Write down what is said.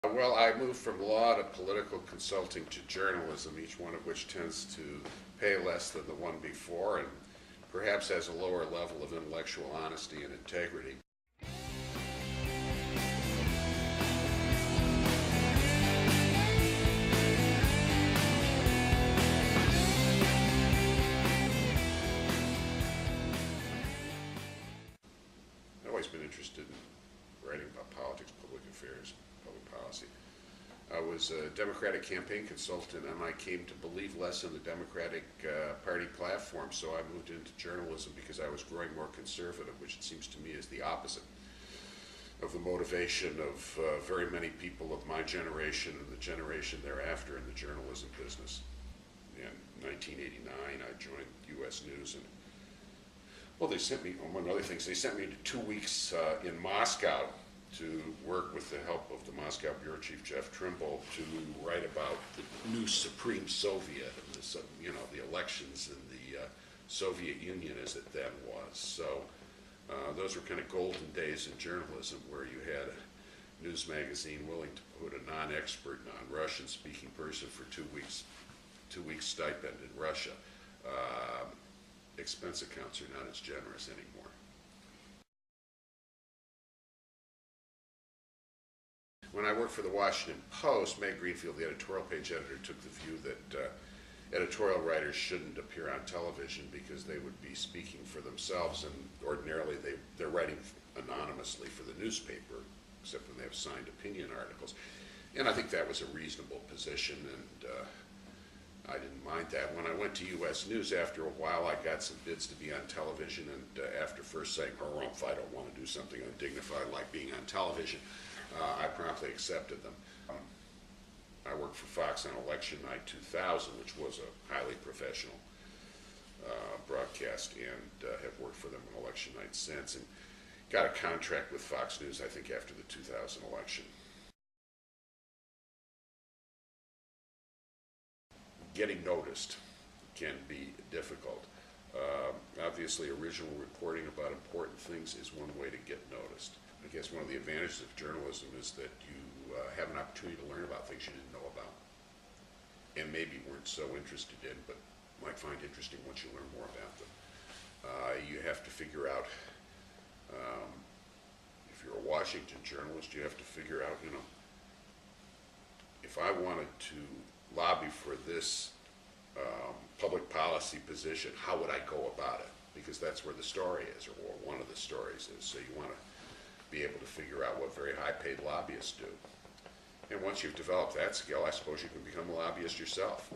Well, I moved from law to political consulting to journalism, each one of which tends to pay less than the one before and perhaps has a lower level of intellectual honesty and integrity. I've always been interested in writing about politics, public affairs, public policy. I was a Democratic campaign consultant, and I came to believe less in the Democratic Party platform, so I moved into journalism because I was growing more conservative, which it seems to me is the opposite of the motivation of very many people of my generation and the generation thereafter in the journalism business. In 1989, I joined U.S. News, and well, they sent me, among other things, they sent me to 2 weeks in Moscow to work with the help of the Moscow bureau chief Jeff Trimble to write about the new Supreme Soviet and the elections in the Soviet Union as it then was. So those were kind of golden days in journalism where you had a news magazine willing to put a non-expert, non-Russian speaking person for 2 weeks stipend in Russia. Expense accounts are not as generous anymore. When I worked for the Washington Post, Meg Greenfield, the editorial page editor, took the view that editorial writers shouldn't appear on television because they would be speaking for themselves, and ordinarily they're writing anonymously for the newspaper, except when they have signed opinion articles. And I think that was a reasonable position, and I didn't mind that. When I went to U.S. News, after a while, I got some bids to be on television, and after first saying, "Harumph, I don't want to do something undignified like being on television," I promptly accepted them. I worked for Fox on election night 2000, which was a highly professional broadcast, and have worked for them on election night since, and got a contract with Fox News, I think, after the 2000 election. Getting noticed can be difficult. Obviously, original reporting about important things is one way to get noticed. I guess one of the advantages of journalism is that you have an opportunity to learn about things you didn't know about and maybe weren't so interested in, but might find interesting once you learn more about them. You have to figure out, if you're a Washington journalist, you have to figure out, if I wanted to lobby for this public policy position, how would I go about it? Because that's where the story is, or one of the stories is. So you want to be able to figure out what very high-paid lobbyists do. And once you've developed that skill, I suppose you can become a lobbyist yourself.